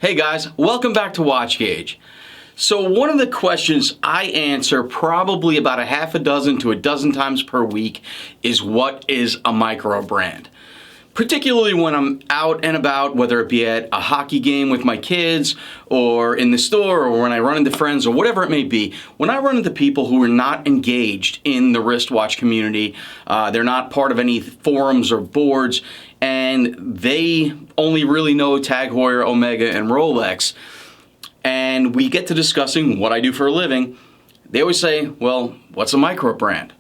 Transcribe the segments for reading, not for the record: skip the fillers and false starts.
Hey guys, welcome back to WatchGauge. So one of the questions I answer probably about a half a dozen to a dozen times per week is what is a micro brand? Particularly when I'm out and about, whether it be at a hockey game with my kids or in the store or when I run into friends or whatever it may be. When I run into people who are not engaged in the wristwatch community, they're not part of any forums or boards, and they only really know Tag Heuer, Omega, and Rolex, and we get to discussing what I do for a living, they always say, well, what's a micro brand?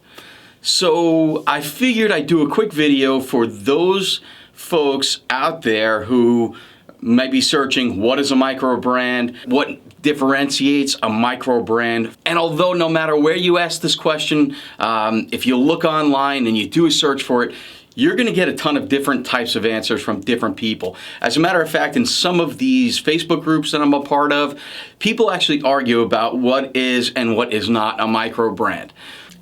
So I figured I'd do a quick video for those folks out there who might be searching what is a micro brand, what differentiates a micro brand. And although no matter where you ask this question, if you look online and you do a search for it, you're going to get a ton of different types of answers from different people. As a matter of fact, in some of these Facebook groups that I'm a part of, people actually argue about what is and what is not a micro brand.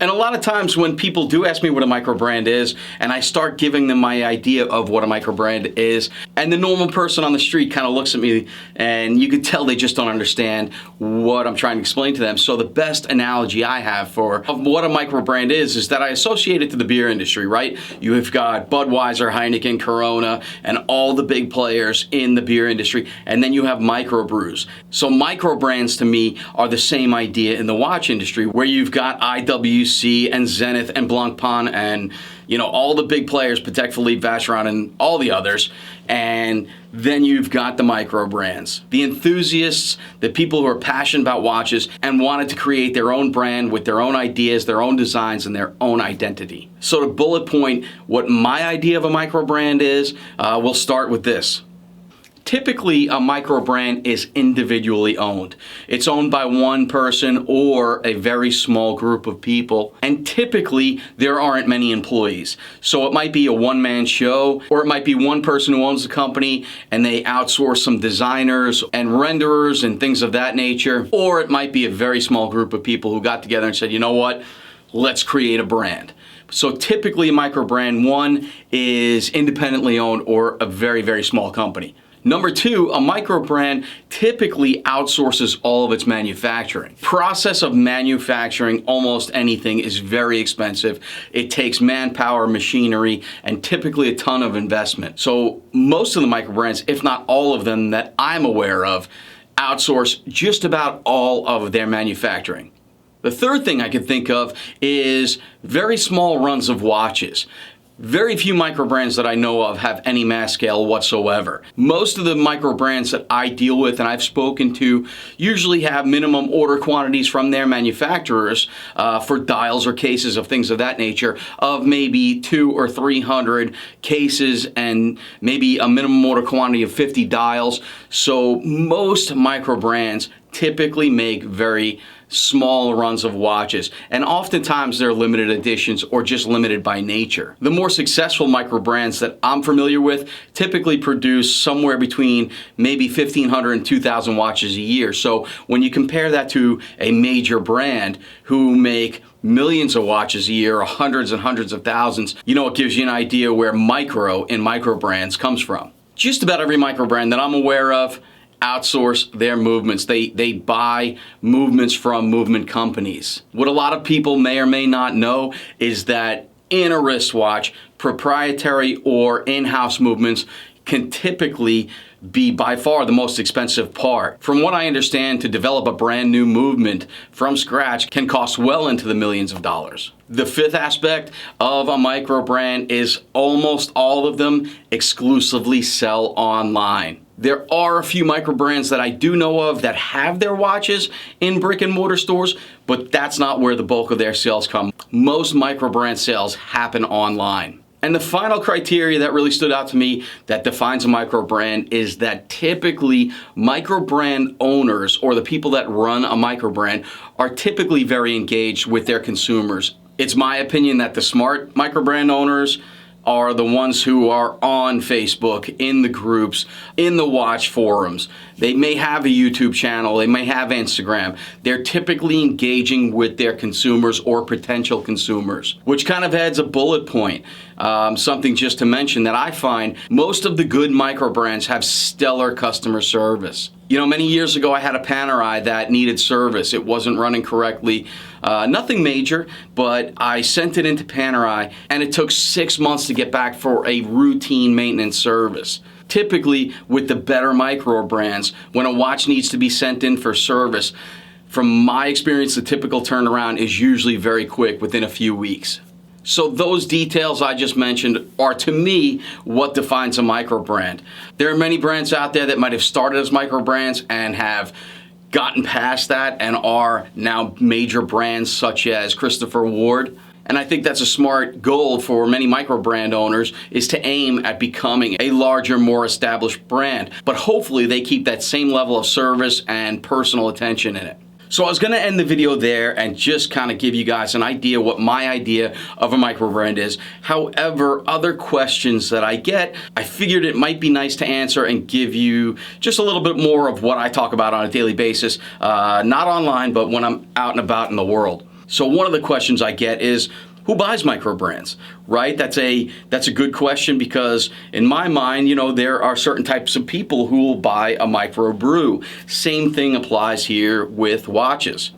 And a lot of times when people do ask me what a micro brand is, and I start giving them my idea of what a micro brand is, and the normal person on the street kind of looks at me and you can tell they just don't understand what I'm trying to explain to them. So the best analogy I have for what a micro brand is that I associate it to the beer industry, right? You have got Budweiser, Heineken, Corona, and all the big players in the beer industry, and then you have microbrews. So micro brands to me are the same idea in the watch industry, where you've got IWC and Zenith and Blancpain and all the big players, Patek Philippe, Vacheron, and all the others. And then you've got the micro brands, the enthusiasts, the people who are passionate about watches and wanted to create their own brand with their own ideas, their own designs, and their own identity. So to bullet point what my idea of a micro brand is, we'll start with this. Typically, a micro brand is individually owned. It's owned by one person or a very small group of people, and typically there aren't many employees. So it might be a one-man show, or it might be one person who owns the company and they outsource some designers and renderers and things of that nature, or it might be a very small group of people who got together and said, you know what, let's create a brand. So typically a micro brand, one, is independently owned or a very, very small company. Number two, a micro brand typically outsources all of its manufacturing. Process of manufacturing almost anything is very expensive. It takes manpower, machinery, and typically a ton of investment. So most of the micro brands, if not all of them that I'm aware of, outsource just about all of their manufacturing. The third thing I could think of is very small runs of watches. Very few micro brands that I know of have any mass scale whatsoever. Most of the micro brands that I deal with and I've spoken to usually have minimum order quantities from their manufacturers for dials or cases of things of that nature of maybe 200 or 300 cases and maybe a minimum order quantity of 50 dials. So most micro brands typically make very small runs of watches, and oftentimes they're limited editions or just limited by nature. The more successful micro brands that I'm familiar with typically produce somewhere between maybe 1,500 and 2,000 watches a year. So when you compare that to a major brand who make millions of watches a year or hundreds and hundreds of thousands, it gives you an idea where micro in micro brands comes from. Just about every micro brand that I'm aware of outsource their movements. They buy movements from movement companies. What a lot of people may or may not know is that in a wristwatch, proprietary or in-house movements can typically be by far the most expensive part. From what I understand, to develop a brand new movement from scratch can cost well into the millions of dollars. The fifth aspect of a micro brand is almost all of them exclusively sell online. There are a few micro brands that I do know of that have their watches in brick and mortar stores, but that's not where the bulk of their sales come. Most micro brand sales happen online. And the final criteria that really stood out to me that defines a micro brand is that typically micro brand owners or the people that run a micro brand are typically very engaged with their consumers. It's my opinion that the smart micro brand owners are the ones who are on Facebook, in the groups, in the watch forums. They may have a YouTube channel, they may have Instagram. They're typically engaging with their consumers or potential consumers, which kind of adds a bullet point. Something just to mention that I find most of the good micro brands have stellar customer service. You know, many years ago I had a Panerai that needed service. It wasn't running correctly. Nothing major, but I sent it into Panerai and it took 6 months to get back for a routine maintenance service. Typically, with the better micro brands, when a watch needs to be sent in for service, from my experience, the typical turnaround is usually very quick, within a few weeks. So those details I just mentioned are, to me, what defines a micro brand. There are many brands out there that might have started as micro brands and have gotten past that and are now major brands such as Christopher Ward. And I think that's a smart goal for many micro brand owners, is to aim at becoming a larger, more established brand. But hopefully they keep that same level of service and personal attention in it. So I was going to end the video there and just kind of give you guys an idea what my idea of a micro brand is. However, other questions that I get, I figured it might be nice to answer and give you just a little bit more of what I talk about on a daily basis, not online, but when I'm out and about in the world. So one of the questions I get is, who buys micro brands, right? That's a good question, because in my mind, you know, there are certain types of people who will buy a micro brew. Same thing applies here with watches.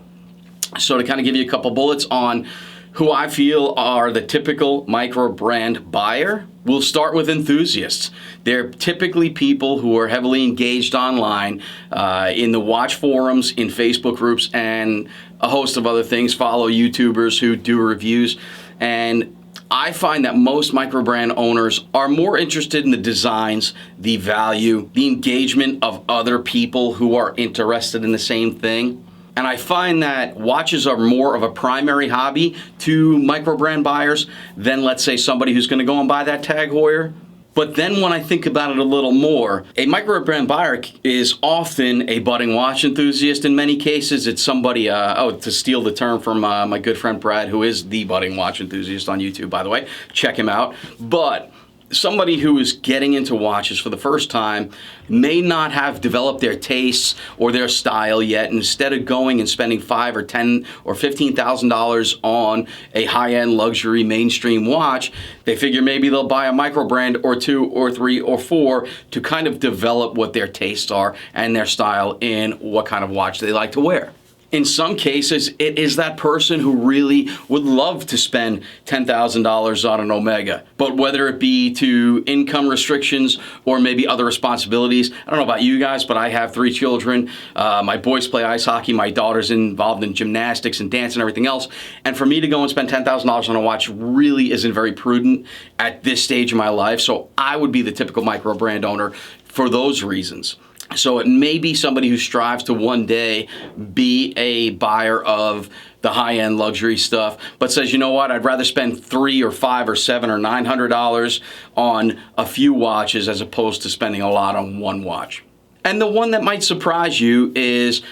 So to kind of give you a couple bullets on who I feel are the typical micro brand buyer, we'll start with enthusiasts. They're typically people who are heavily engaged online, in the watch forums, in Facebook groups, and a host of other things, follow YouTubers who do reviews. And I find that most micro brand owners are more interested in the designs, the value, the engagement of other people who are interested in the same thing. And I find that watches are more of a primary hobby to micro brand buyers than, let's say, somebody who's going to go and buy that Tag Heuer. But then when I think about it a little more, a micro brand buyer is often a budding watch enthusiast. In many cases, it's somebody, to steal the term from my good friend Brad, who is the budding watch enthusiast on YouTube, by the way. Check him out. But somebody who is getting into watches for the first time may not have developed their tastes or their style yet. Instead of going and spending $5,000 or $10,000 or $15,000 on a high-end luxury mainstream watch, they figure maybe they'll buy a micro brand or two or three or four to kind of develop what their tastes are and their style in what kind of watch they like to wear. In some cases, it is that person who really would love to spend $10,000 on an Omega. But whether it be to income restrictions or maybe other responsibilities, I don't know about you guys, but I have 3 children. My boys play ice hockey. My daughter's involved in gymnastics and dance and everything else. And for me to go and spend $10,000 on a watch really isn't very prudent at this stage of my life. So I would be the typical micro brand owner for those reasons. So it may be somebody who strives to one day be a buyer of the high-end luxury stuff, but says, you know what, I'd rather spend $300 or $500 or $700 or $900 on a few watches as opposed to spending a lot on one watch. And the one that might surprise you is,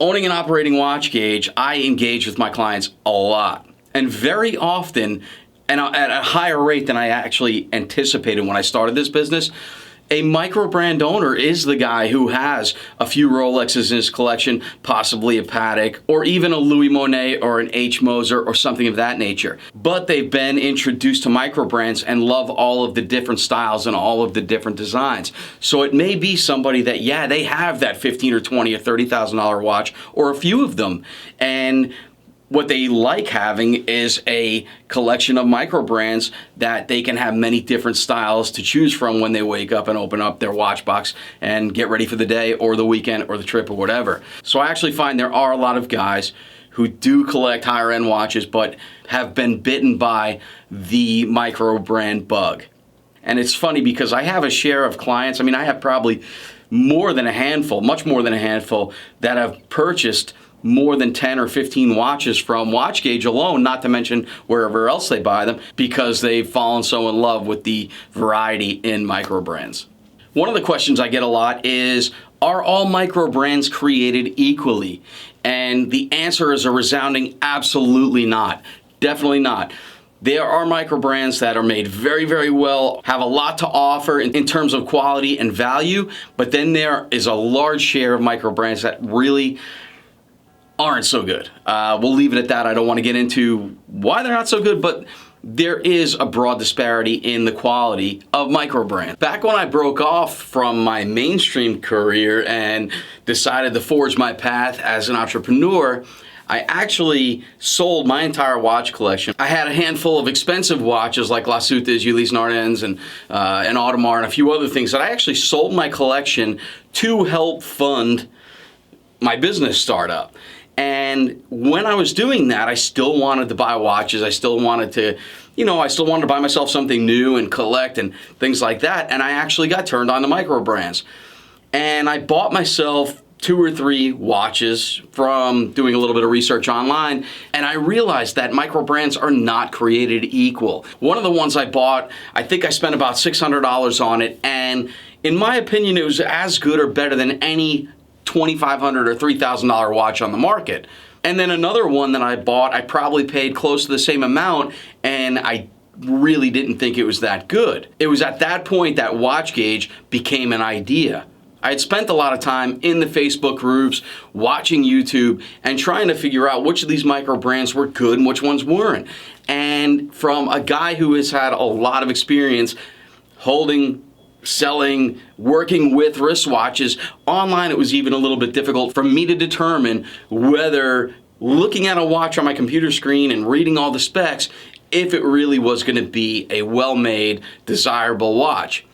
owning and operating WatchGauge, I engage with my clients a lot. And very often, and at a higher rate than I actually anticipated when I started this business, a micro brand owner is the guy who has a few Rolexes in his collection, possibly a Patek, or even a Louis Monet or an H. Moser or something of that nature. But they've been introduced to micro brands and love all of the different styles and all of the different designs. So it may be somebody that, yeah, they have that $15,000 or $20,000 or $30,000 watch, or a few of them, and what they like having is a collection of micro brands that they can have many different styles to choose from when they wake up and open up their watch box and get ready for the day or the weekend or the trip or whatever. So I actually find there are a lot of guys who do collect higher end watches but have been bitten by the micro brand bug. And it's funny because I have a share of clients, I mean, I have probably more than a handful, much more than a handful, that have purchased more than 10 or 15 watches from WatchGauge alone, not to mention wherever else they buy them, because they've fallen so in love with the variety in micro brands. One of the questions I get a lot is, are all micro brands created equally? And the answer is a resounding absolutely not. Definitely not. There are micro brands that are made very, very well, have a lot to offer in terms of quality and value, but then there is a large share of micro brands that really aren't so good. We'll leave it at that. I don't want to get into why they're not so good, but there is a broad disparity in the quality of microbrand. Back when I broke off from my mainstream career and decided to forge my path as an entrepreneur, I actually sold my entire watch collection. I had a handful of expensive watches like La Suites, Ulysse Nardens, and Audemars, and a few other things that I actually sold my collection to help fund my business startup. And when I was doing that, I still wanted to buy watches. I still wanted to, I still wanted to buy myself something new and collect and things like that. And I actually got turned on to microbrands. And I bought myself 2 or 3 watches from doing a little bit of research online, and I realized that microbrands are not created equal. One of the ones I bought, I think I spent about $600 on it, and in my opinion, it was as good or better than any $2,500 or $3,000 watch on the market. And then another one that I bought, I probably paid close to the same amount, and I really didn't think it was that good. It was at that point that WatchGauge became an idea. I had spent a lot of time in the Facebook groups, watching YouTube, and trying to figure out which of these micro brands were good and which ones weren't. And from a guy who has had a lot of experience holding, selling, working with wristwatches, online it was even a little bit difficult for me to determine whether looking at a watch on my computer screen and reading all the specs, if it really was going to be a well-made, desirable watch.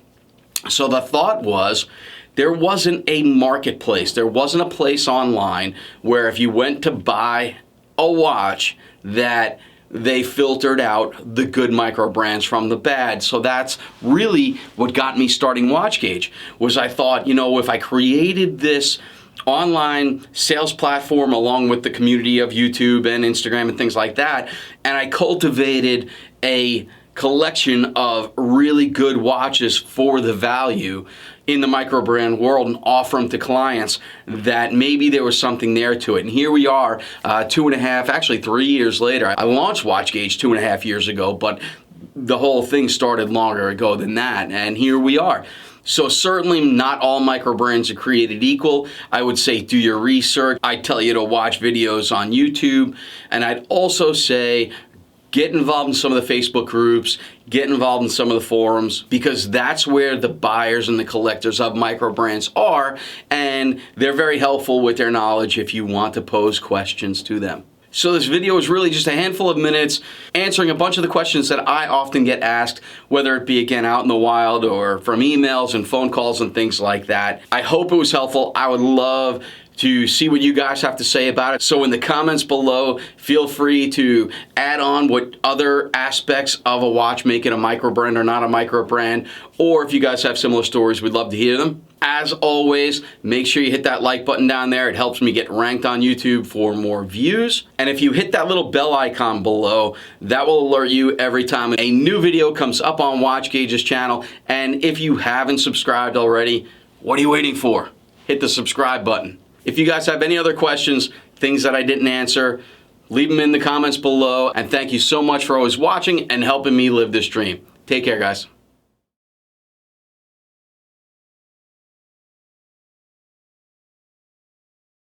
So the thought was, there wasn't a marketplace, there wasn't a place online where if you went to buy a watch that they filtered out the good micro brands from the bad. So that's really what got me starting WatchGauge, was I thought, if I created this online sales platform along with the community of YouTube and Instagram and things like that, and I cultivated a collection of really good watches for the value in the microbrand world and offer them to clients, that maybe there was something there to it. And here we are 2.5, actually 3 years later. I launched WatchGauge 2.5 years ago, but the whole thing started longer ago than that, and here we are. So certainly not all microbrands are created equal. I would say do your research. I tell you to watch videos on YouTube, and I'd also say get involved in some of the Facebook groups, get involved in some of the forums, because that's where the buyers and the collectors of microbrands are, and they're very helpful with their knowledge if you want to pose questions to them. So this video is really just a handful of minutes answering a bunch of the questions that I often get asked, whether it be again out in the wild or from emails and phone calls and things like that. I hope it was helpful. I would love to see what you guys have to say about it. So in the comments below, feel free to add on what other aspects of a watch make it a microbrand or not a microbrand, or if you guys have similar stories, we'd love to hear them. As always, make sure you hit that like button down there. It helps me get ranked on YouTube for more views. And if you hit that little bell icon below, that will alert you every time a new video comes up on WatchGauge's channel. And if you haven't subscribed already, what are you waiting for? Hit the subscribe button. If you guys have any other questions, things that I didn't answer, leave them in the comments below. And thank you so much for always watching and helping me live this dream. Take care, guys.